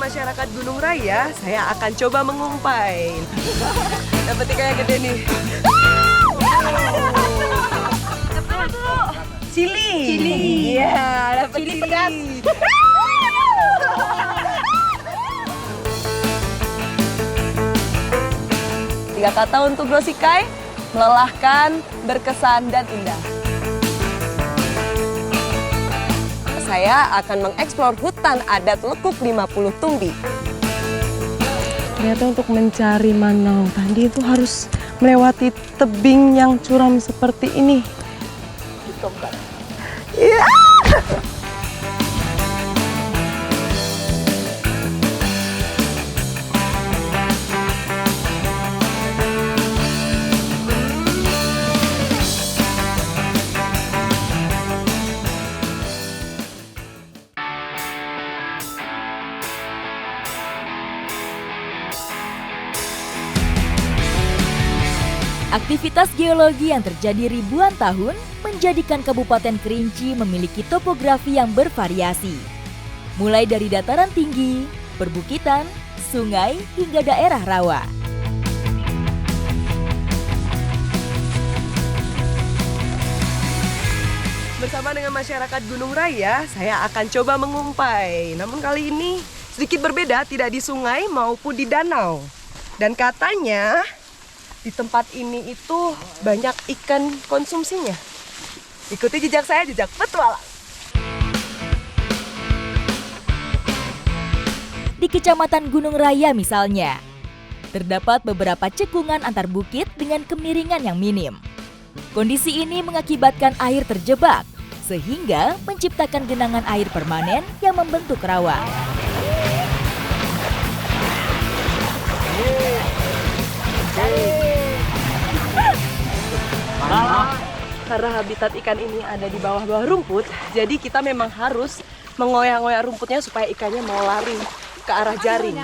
masyarakat Gunung Raya, saya akan coba mengumpai. Dapat ikan yang gede nih. Cili. Iya, dapat cili pedas. 3 kata untuk Bro Sikai: melelahkan, berkesan, dan indah. Saya akan mengeksplor hutan adat Lekuk 50 Tumbi. Ternyata untuk mencari manau tadi itu harus melewati tebing yang curam seperti ini. Iya. Aktivitas geologi yang terjadi ribuan tahun menjadikan Kabupaten Kerinci memiliki topografi yang bervariasi. Mulai dari dataran tinggi, perbukitan, sungai, hingga daerah rawa. Bersama dengan masyarakat Gunung Raya, saya akan coba mengumpai. Namun kali ini sedikit berbeda, tidak di sungai maupun di danau. Dan katanya di tempat ini itu banyak ikan konsumsinya. Ikuti jejak saya, jejak petualang. Di Kecamatan Gunung Raya misalnya, terdapat beberapa cekungan antar bukit dengan kemiringan yang minim. Kondisi ini mengakibatkan air terjebak, sehingga menciptakan genangan air permanen yang membentuk rawa. Karena habitat ikan ini ada di bawah-bawah rumput, jadi kita memang harus mengoyak-ngoyak rumputnya supaya ikannya mau lari ke arah jaring.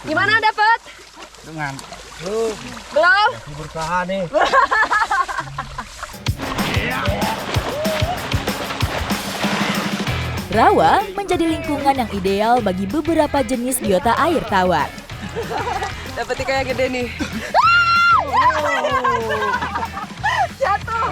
Gimana, dapat? Dengan Belum? bertahan nih. Rawa menjadi lingkungan yang ideal bagi beberapa jenis biota air tawar. Dapat ikan yang gede nih. Jatuh.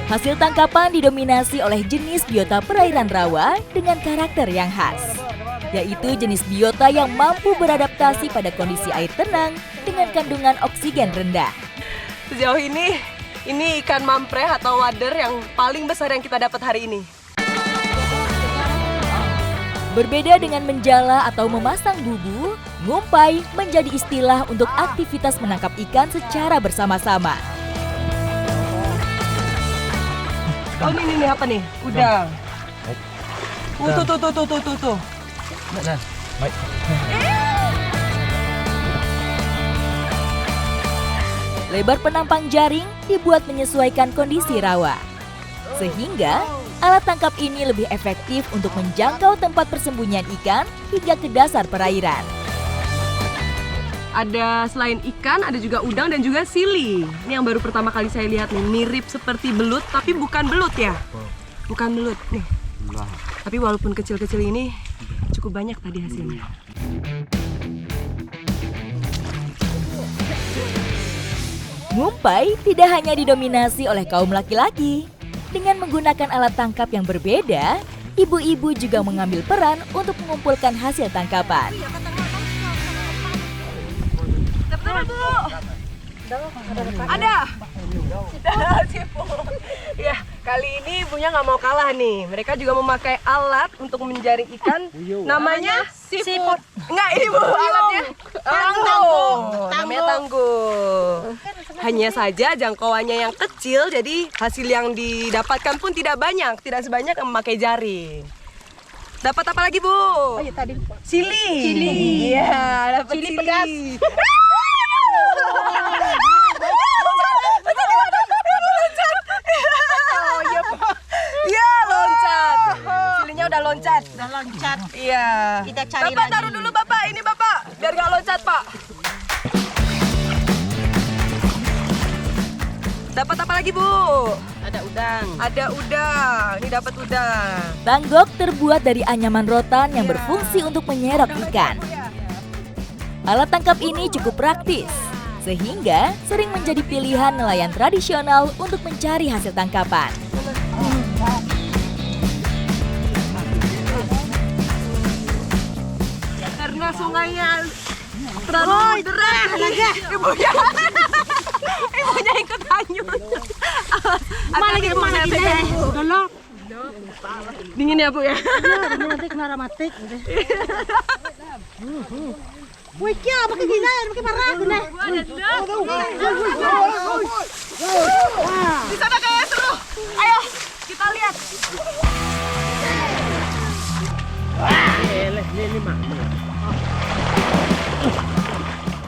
Hasil tangkapan didominasi oleh jenis biota perairan rawa dengan karakter yang khas, yaitu jenis biota yang mampu beradaptasi pada kondisi air tenang dengan kandungan oksigen rendah. Sejauh ini ikan mampreh atau wader yang paling besar yang kita dapat hari ini. Berbeda dengan menjala atau memasang bubu, ngumpai menjadi istilah untuk aktivitas menangkap ikan secara bersama-sama. Oh ini apa nih? Udang. Tuh. Baik. Lebar penampang jaring dibuat menyesuaikan kondisi rawa, sehingga alat tangkap ini lebih efektif untuk menjangkau tempat persembunyian ikan hingga ke dasar perairan. Ada selain ikan, ada juga udang dan juga sili. Ini yang baru pertama kali saya lihat nih, mirip seperti belut tapi bukan belut ya. Bukan belut nih. Tapi walaupun kecil-kecil ini cukup banyak tadi hasilnya. Ngumpai tidak hanya didominasi oleh kaum laki-laki. Dengan menggunakan alat tangkap yang berbeda, ibu-ibu juga mengambil peran untuk mengumpulkan hasil tangkapan. Ada. Ya, kali ini ibunya nggak mau kalah nih. Mereka juga memakai alat untuk menjaring ikan. Namanya siput. Enggak, ini bu alatnya. Tanggung. Namanya tanggung. Hanya saja jangkauannya yang kecil, jadi hasil yang didapatkan pun tidak banyak. Tidak sebanyak yang memakai jaring. Dapat apa lagi bu? Oh iya tadi. Cili. Iya, dapat cili pedas. Udah loncat. Iya. Kita cari Bapak lagi. Taruh dulu Bapak, ini Bapak. Biar gak loncat Pak. Dapat apa lagi, Bu? Ada udang. Ada udang. Ini dapat udang. Tanggok terbuat dari anyaman rotan yang berfungsi untuk menyerap ikan. Alat tangkap ini cukup praktis, sehingga sering menjadi pilihan nelayan tradisional untuk mencari hasil tangkapan. Karena sungainya terlalu deras. Ibunya. Ibunya ikut hanyut. Mana lagi Udah loh. Dingin ya, Bu ya? Nanti kena ramatik. Wih, kia, pakai gila, pakai parah, bener. Di sana kayak seru. Ayo, kita lihat.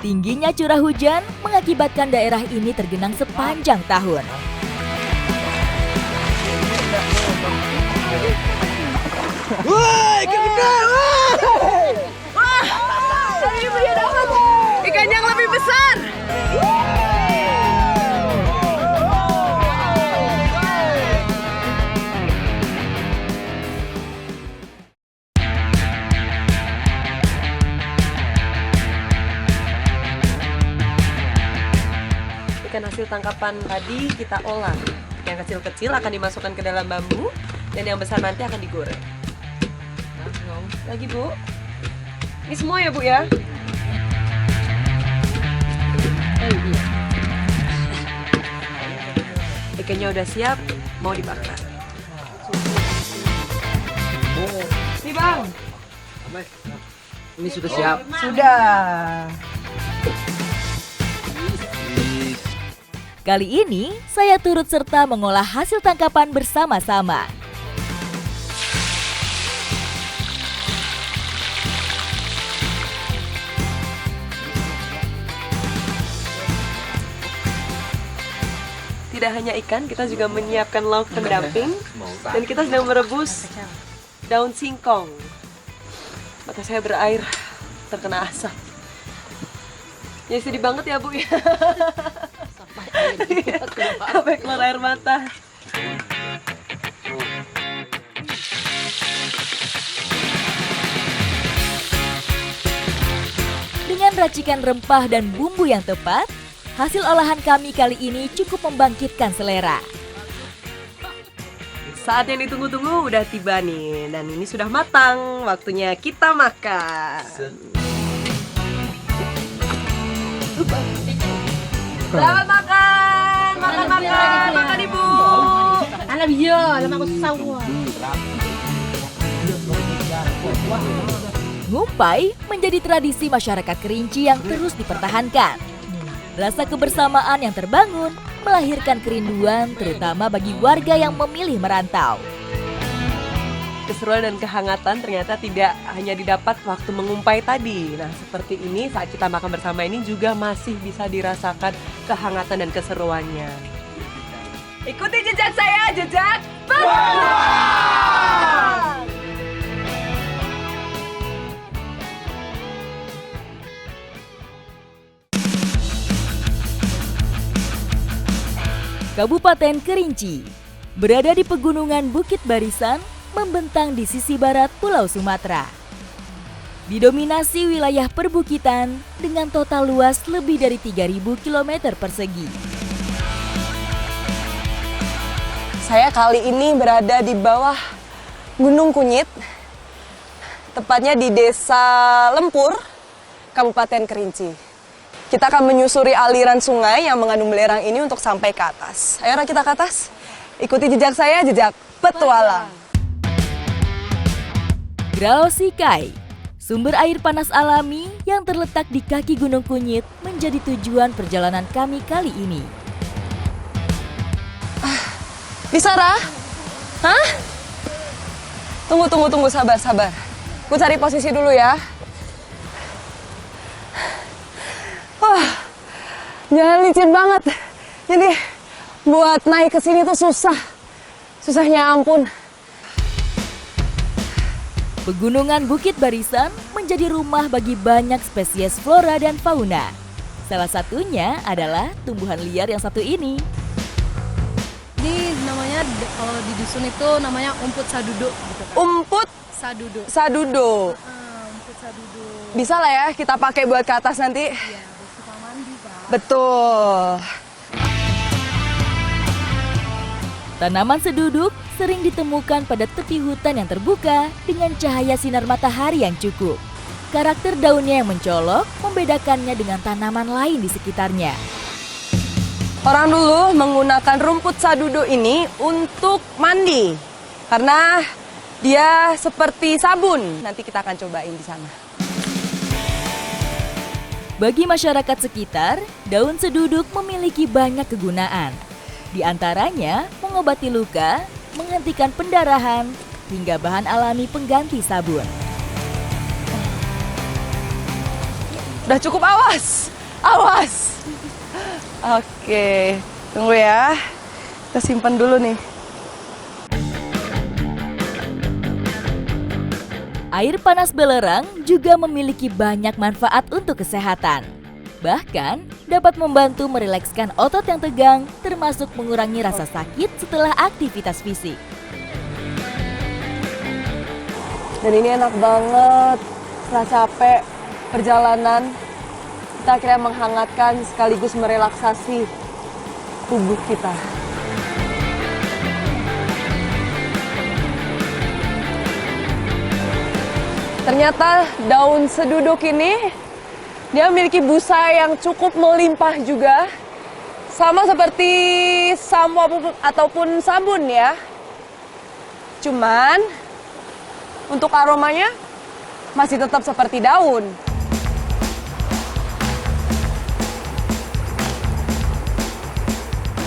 Tingginya curah hujan mengakibatkan daerah ini tergenang sepanjang tahun. Woi, ikan gede. Tadi ibunya dapat ikan yang lebih besar. Ikan hasil tangkapan tadi kita olah. Yang kecil-kecil akan dimasukkan ke dalam bambu dan yang besar nanti akan digoreng. Lagi, Bu. Ini semua ya, Bu ya? Ikannya udah siap, mau dibakar. Nih, Bang. Ini sudah siap. Sudah. Kali ini, saya turut serta mengolah hasil tangkapan bersama-sama. Tidak hanya ikan, kita juga menyiapkan lauk pendamping. Dan kita sedang merebus daun singkong. Mata saya berair, terkena asap. Ya sedih banget ya, Bu ya. Sampai keluar air mata. Dengan racikan rempah dan bumbu yang tepat, hasil olahan kami kali ini cukup membangkitkan selera. Saat yang ditunggu-tunggu udah tiba nih. Dan ini sudah matang, waktunya kita makan. Selamat makan! Makan Ibu! Alam iya, alam aku sawah. Ngumpai menjadi tradisi masyarakat Kerinci yang terus dipertahankan. Rasa kebersamaan yang terbangun melahirkan kerinduan terutama bagi warga yang memilih merantau. Keseruan dan kehangatan ternyata tidak hanya didapat waktu mengumpai tadi. Nah, seperti ini saat kita makan bersama ini juga masih bisa dirasakan kehangatan dan keseruannya. Ikuti jejak saya, jejak petualang! Kabupaten Kerinci berada di pegunungan Bukit Barisan, membentang di sisi barat Pulau Sumatera. Didominasi wilayah perbukitan dengan total luas lebih dari 3.000 km persegi. Saya kali ini berada di bawah Gunung Kunyit, tepatnya di Desa Lempur, Kabupaten Kerinci. Kita akan menyusuri aliran sungai yang mengandung belerang ini untuk sampai ke atas. Ayo kita ke atas. Ikuti jejak saya, jejak petualang. Grao Sikai, sumber air panas alami yang terletak di kaki Gunung Kunyit menjadi tujuan perjalanan kami kali ini. Bisara? Hah? Tunggu, sabar. Gue cari posisi dulu ya. Wah, jalan licin banget. Jadi buat naik ke sini tuh susah. Susahnya ampun. Pegunungan Bukit Barisan menjadi rumah bagi banyak spesies flora dan fauna. Salah satunya adalah tumbuhan liar yang satu ini. Ini namanya kalau di dusun itu namanya umput sadudo gitu kan. Umput Sadudo. sadudo. Umput sadudo. Bisa lah ya kita pakai buat ke atas nanti. Iya, buat kita mandi kan. Betul. Tanaman seduduk sering ditemukan pada tepi hutan yang terbuka dengan cahaya sinar matahari yang cukup. Karakter daunnya yang mencolok membedakannya dengan tanaman lain di sekitarnya. Orang dulu menggunakan rumput sadudo ini untuk mandi. Karena dia seperti sabun. Nanti kita akan cobain di sana. Bagi masyarakat sekitar, daun seduduk memiliki banyak kegunaan. Di antaranya mengobati luka, menghentikan pendarahan, hingga bahan alami pengganti sabun. Udah cukup, awas. Awas. Oke, tunggu ya. Kita simpan dulu nih. Air panas belerang juga memiliki banyak manfaat untuk kesehatan. Bahkan dapat membantu merilekskan otot yang tegang, termasuk mengurangi rasa sakit setelah aktivitas fisik. Dan ini enak banget. Setelah capek perjalanan, kita akhirnya menghangatkan sekaligus merelaksasi tubuh kita. Ternyata daun seduduk ini dia memiliki busa yang cukup melimpah juga. Sama seperti sampo ataupun sabun ya. Cuman untuk aromanya masih tetap seperti daun.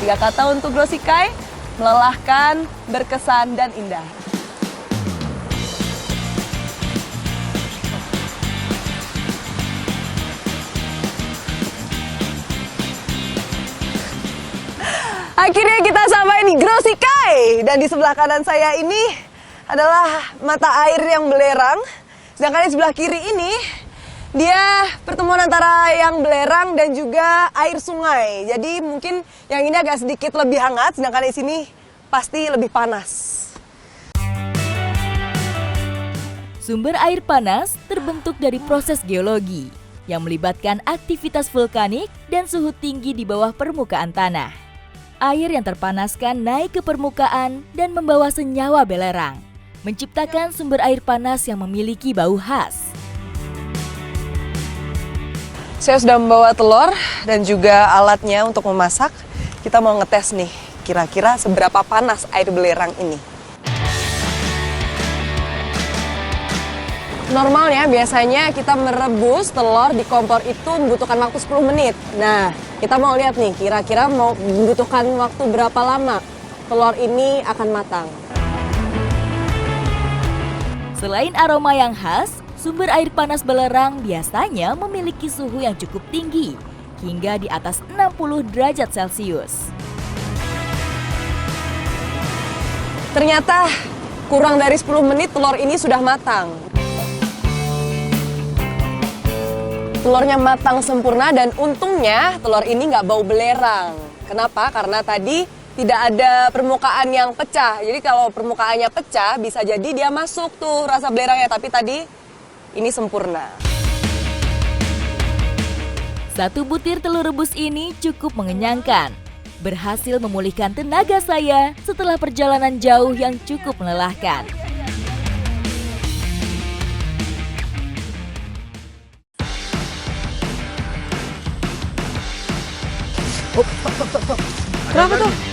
Tiga kata untuk Grosikai: melelahkan, berkesan, dan indah. Akhirnya kita sampai di Grosikai. Dan di sebelah kanan saya ini adalah mata air yang belerang. Sedangkan di sebelah kiri ini, dia pertemuan antara yang belerang dan juga air sungai. Jadi mungkin yang ini agak sedikit lebih hangat, sedangkan di sini pasti lebih panas. Sumber air panas terbentuk dari proses geologi yang melibatkan aktivitas vulkanik dan suhu tinggi di bawah permukaan tanah. Air yang terpanaskan naik ke permukaan dan membawa senyawa belerang, menciptakan sumber air panas yang memiliki bau khas. Saya sudah membawa telur dan juga alatnya untuk memasak. Kita mau ngetes nih, kira-kira seberapa panas air belerang ini. Normalnya biasanya kita merebus telur di kompor itu membutuhkan waktu 10 menit. Nah, kita mau lihat nih, kira-kira mau membutuhkan waktu berapa lama telur ini akan matang. Selain aroma yang khas, sumber air panas belerang biasanya memiliki suhu yang cukup tinggi, hingga di atas 60 derajat Celcius. Ternyata kurang dari 10 menit telur ini sudah matang. Telurnya matang sempurna dan untungnya telur ini nggak bau belerang. Kenapa? Karena tadi tidak ada permukaan yang pecah. Jadi kalau permukaannya pecah bisa jadi dia masuk tuh rasa belerangnya. Tapi tadi ini sempurna. Satu butir telur rebus ini cukup mengenyangkan. Berhasil memulihkan tenaga saya setelah perjalanan jauh yang cukup melelahkan. Kenapa tuh?